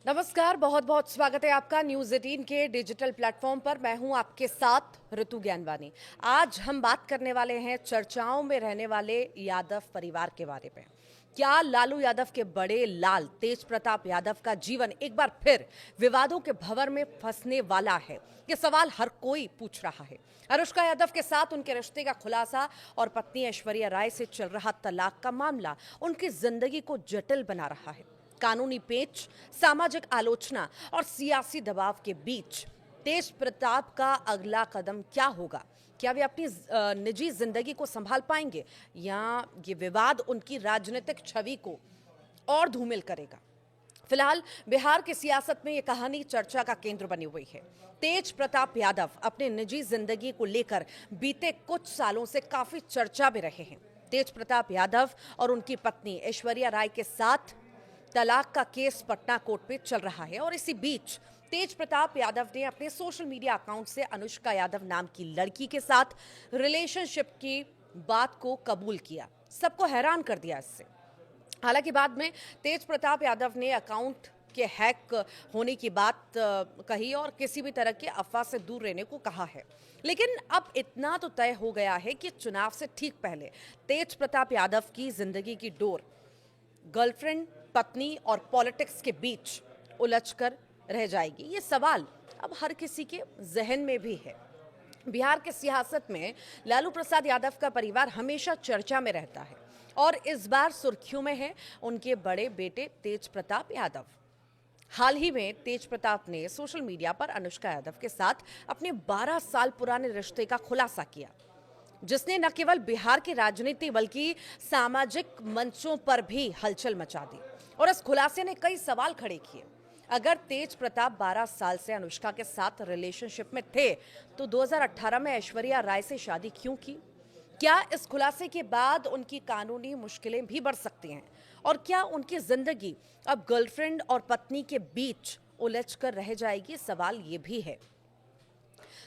नमस्कार, बहुत बहुत स्वागत है आपका न्यूज 18 के डिजिटल प्लेटफॉर्म पर। मैं हूं आपके साथ ऋतु ज्ञानवानी। आज हम बात करने वाले हैं चर्चाओं में रहने वाले यादव परिवार के बारे में। क्या लालू यादव के बड़े लाल तेज प्रताप यादव का जीवन एक बार फिर विवादों के भंवर में फंसने वाला है? ये सवाल हर कोई पूछ रहा है। अनुष्का यादव के साथ उनके रिश्ते का खुलासा और पत्नी ऐश्वर्या राय से चल रहा तलाक का मामला उनकी जिंदगी को जटिल बना रहा है। कानूनी पेच, सामाजिक आलोचना और सियासी दबाव के बीच तेज प्रताप का अगला कदम क्या होगा? क्या वे अपनी निजी जिंदगी को संभाल पाएंगे या ये विवाद उनकी राजनीतिक छवि को और धूमिल करेगा? फिलहाल बिहार की सियासत में ये कहानी चर्चा का केंद्र बनी हुई है। तेज प्रताप यादव अपनी निजी जिंदगी को लेकर बीते कुछ सालों से काफी चर्चा में रहे हैं। तेज प्रताप यादव और उनकी पत्नी ऐश्वर्या राय के साथ तलाक का केस पटना कोर्ट में चल रहा है और इसी बीच तेज प्रताप यादव ने अपने सोशल मीडिया अकाउंट से अनुष्का यादव नाम की लड़की के साथ रिलेशनशिप की बात को कबूल किया। सबको हैरान कर दिया इससे। हालांकि बाद में तेज प्रताप यादव ने अकाउंट के हैक होने की बात कही और किसी भी तरह के अफवाह से दूर रहने को कहा है। लेकिन अब इतना तो तय हो गया है कि चुनाव से ठीक पहले तेज प्रताप यादव की जिंदगी की डोर गर्लफ्रेंड, पत्नी और पॉलिटिक्स के बीच उलझकर रह जाएगी। ये सवाल अब हर किसी के जहन में भी है। बिहार के सियासत में लालू प्रसाद यादव का परिवार हमेशा चर्चा में रहता है और इस बार सुर्खियों में है उनके बड़े बेटे तेज प्रताप यादव। हाल ही में तेज प्रताप ने सोशल मीडिया पर अनुष्का यादव के साथ अपने 12 साल पुराने रिश्ते का खुलासा किया, जिसने न केवल बिहार की राजनीति बल्कि सामाजिक मंचों पर भी हलचल मचा दी। और इस खुलासे ने कई सवाल खड़े किए। अगर तेज प्रताप 12 साल से अनुष्का के साथ रिलेशनशिप में थे तो 2018 में ऐश्वर्या राय से शादी क्यों की? क्या इस खुलासे के बाद उनकी कानूनी मुश्किलें भी बढ़ सकती हैं? और क्या उनकी जिंदगी अब गर्लफ्रेंड और पत्नी के बीच उलझकर रह जाएगी? सवाल ये भी है।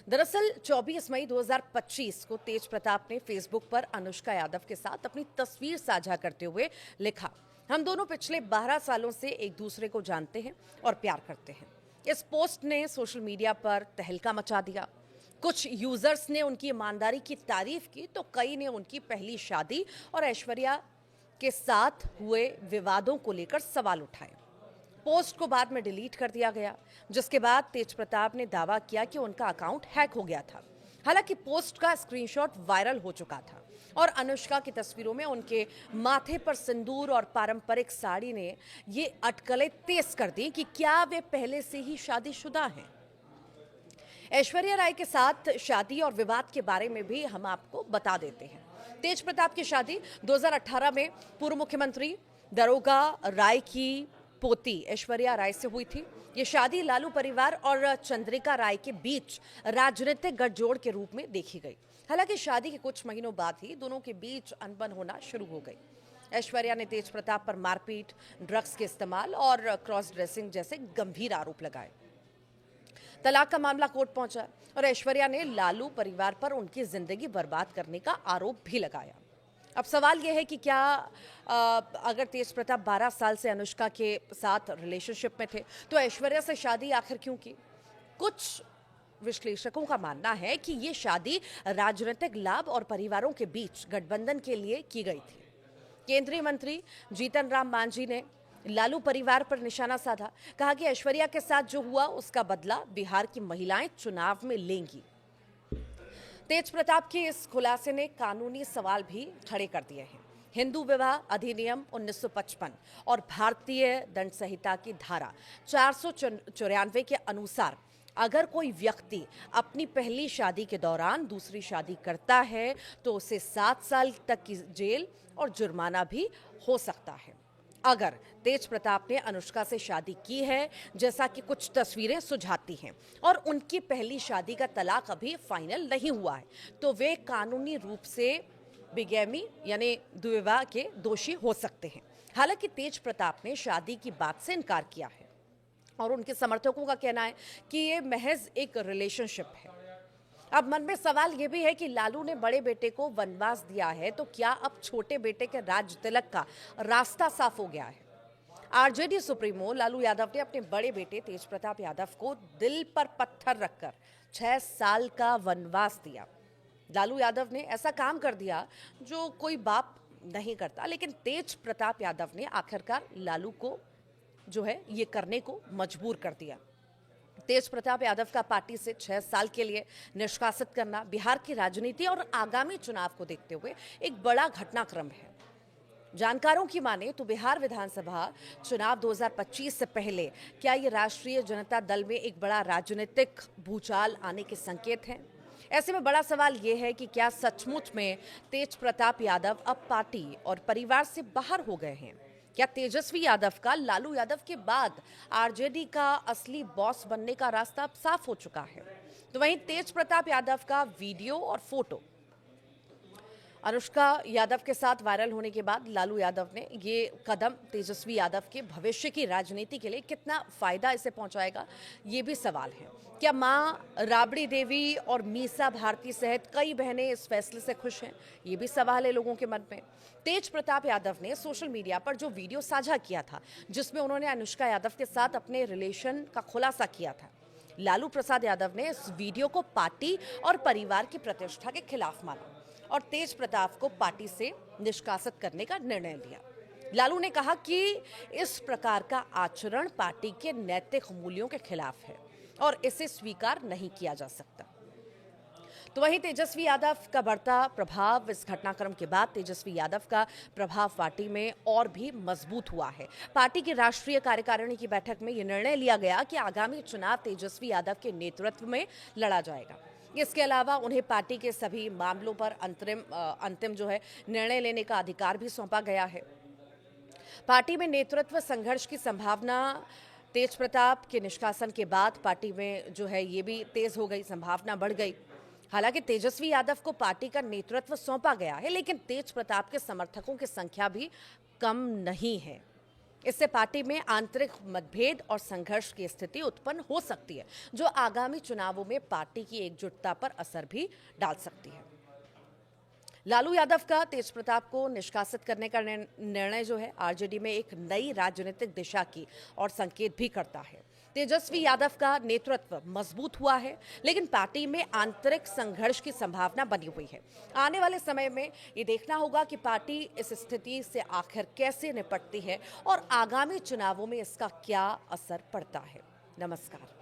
दरअसल 24 मई 2025 को तेज प्रताप ने फेसबुक पर अनुष्का यादव के साथ अपनी तस्वीर साझा करते हुए लिखा, हम दोनों पिछले 12 सालों से एक दूसरे को जानते हैं और प्यार करते हैं। इस पोस्ट ने सोशल मीडिया पर तहलका मचा दिया। कुछ यूजर्स ने उनकी ईमानदारी की तारीफ की तो कई ने उनकी पहली शादी और ऐश्वर्या के साथ हुए विवादों को लेकर सवाल उठाए। पोस्ट को बाद में डिलीट कर दिया गया, जिसके बाद तेज प्रताप ने दावा किया कि उनका अकाउंट हैक हो गया था। हालांकि पोस्ट का स्क्रीनशॉट वायरल हो चुका था और अनुष्का की तस्वीरों में उनके माथे पर सिंदूर और पारंपरिक साड़ी ने ये अटकलें तेज कर दी कि क्या वे पहले से ही शादीशुदा हैं। ऐश्वर्या राय के साथ शादी और विवाद के बारे में भी हम आपको बता देते हैं। तेज प्रताप की शादी 2018 में पूर्व मुख्यमंत्री दरोगा राय की पोती ऐश्वर्या राय से हुई थी। ये शादी लालू परिवार और चंद्रिका राय के बीच राजनीतिक गठजोड़ के रूप में देखी गई। हालांकि शादी के कुछ महीनों बाद ही दोनों के बीच अनबन होना शुरू हो गई। ऐश्वर्या ने तेज प्रताप पर मारपीट, ड्रग्स के इस्तेमाल और क्रॉस ड्रेसिंग जैसे गंभीर आरोप लगाए। तलाक का मामला कोर्ट पहुंचा और ऐश्वर्या ने लालू परिवार पर उनकी जिंदगी बर्बाद करने का आरोप भी लगाया। अब सवाल यह है कि क्या अगर तेज प्रताप 12 साल से अनुष्का के साथ रिलेशनशिप में थे तो ऐश्वर्या से शादी आखिर क्यों की? कुछ विश्लेषकों का मानना है कि ये शादी राजनीतिक लाभ और परिवारों के बीच गठबंधन के लिए की गई थी। केंद्रीय मंत्री जीतन राम मांझी ने लालू परिवार पर निशाना साधा, कहा कि ऐश्वर्या के साथ जो हुआ उसका बदला बिहार की महिलाएं चुनाव में लेंगी। तेज प्रताप के इस खुलासे ने कानूनी सवाल भी खड़े कर दिए हैं। हिंदू विवाह अधिनियम 1955 और भारतीय दंड संहिता की धारा 494 के अनुसार अगर कोई व्यक्ति अपनी पहली शादी के दौरान दूसरी शादी करता है तो उसे 7 साल तक की जेल और जुर्माना भी हो सकता है। अगर तेज प्रताप ने अनुष्का से शादी की है, जैसा कि कुछ तस्वीरें सुझाती हैं, और उनकी पहली शादी का तलाक अभी फाइनल नहीं हुआ है, तो वे कानूनी रूप से बिगैमी यानी द्विविवाह के दोषी हो सकते हैं। हालांकि तेज प्रताप ने शादी की बात से इनकार किया है और उनके समर्थकों का कहना है कि ये महज एक रिलेशनशिप है। अब मन में सवाल यह भी है कि लालू ने बड़े बेटे को वनवास दिया है तो क्या अब छोटे बेटे के राज तिलक का रास्ता साफ हो गया है? आरजेडी सुप्रीमो लालू यादव ने अपने बड़े बेटे तेज प्रताप यादव को दिल पर पत्थर रखकर 6 साल का वनवास दिया। लालू यादव ने ऐसा काम कर दिया जो कोई बाप नहीं करता, लेकिन तेज प्रताप यादव ने आखिरकार लालू को जो है ये करने को मजबूर कर दिया। तेज प्रताप यादव का पार्टी से 6 साल के लिए निष्कासित करना बिहार की राजनीति और आगामी चुनाव को देखते हुए एक बड़ा घटनाक्रम है। जानकारों की माने तो बिहार विधानसभा चुनाव 2025 से पहले क्या ये राष्ट्रीय जनता दल में एक बड़ा राजनीतिक भूचाल आने के संकेत हैं? ऐसे में बड़ा सवाल ये है कि क्या सचमुच में तेज प्रताप यादव अब पार्टी और परिवार से बाहर हो गए हैं? क्या तेजस्वी यादव का लालू यादव के बाद आरजेडी का असली बॉस बनने का रास्ता अब साफ हो चुका है? तो वहीं तेज प्रताप यादव का वीडियो और फोटो अनुष्का यादव के साथ वायरल होने के बाद लालू यादव ने ये कदम तेजस्वी यादव के भविष्य की राजनीति के लिए कितना फायदा इसे पहुंचाएगा, ये भी सवाल है। क्या मां राबड़ी देवी और मीसा भारती सहित कई बहनें इस फैसले से खुश हैं? ये भी सवाल है लोगों के मन में। तेज प्रताप यादव ने सोशल मीडिया पर जो वीडियो साझा किया था, जिसमें उन्होंने अनुष्का यादव के साथ अपने रिलेशन का खुलासा किया था, लालू प्रसाद यादव ने इस वीडियो को पार्टी और परिवार की प्रतिष्ठा के खिलाफ माना और तेज प्रताप को पार्टी से निष्कासित करने का निर्णय लिया। लालू ने कहा कि इस प्रकार का आचरण पार्टी के नैतिक मूल्यों के खिलाफ है और इसे स्वीकार नहीं किया जा सकता। तो वहीं तेजस्वी यादव का बढ़ता प्रभाव, इस घटनाक्रम के बाद तेजस्वी यादव का प्रभाव पार्टी में और भी मजबूत हुआ है। पार्टी की राष्ट्रीय कार्यकारिणी की बैठक में यह निर्णय लिया गया कि आगामी चुनाव तेजस्वी यादव के नेतृत्व में लड़ा जाएगा। इसके अलावा उन्हें पार्टी के सभी मामलों पर अंतिम जो है निर्णय लेने का अधिकार भी सौंपा गया है। पार्टी में नेतृत्व संघर्ष की संभावना तेज प्रताप के निष्कासन के बाद पार्टी में जो है ये भी तेज हो गई, संभावना बढ़ गई। हालांकि तेजस्वी यादव को पार्टी का नेतृत्व सौंपा गया है, लेकिन तेज प्रताप के समर्थकों की संख्या भी कम नहीं है। इससे पार्टी में आंतरिक मतभेद और संघर्ष की स्थिति उत्पन्न हो सकती है, जो आगामी चुनावों में पार्टी की एकजुटता पर असर भी डाल सकती है। लालू यादव का तेज प्रताप को निष्कासित करने का निर्णय जो है आरजेडी में एक नई राजनीतिक दिशा की और संकेत भी करता है। तेजस्वी यादव का नेतृत्व मजबूत हुआ है, लेकिन पार्टी में आंतरिक संघर्ष की संभावना बनी हुई है। आने वाले समय में ये देखना होगा कि पार्टी इस स्थिति से आखिर कैसे निपटती है और आगामी चुनावों में इसका क्या असर पड़ता है। नमस्कार।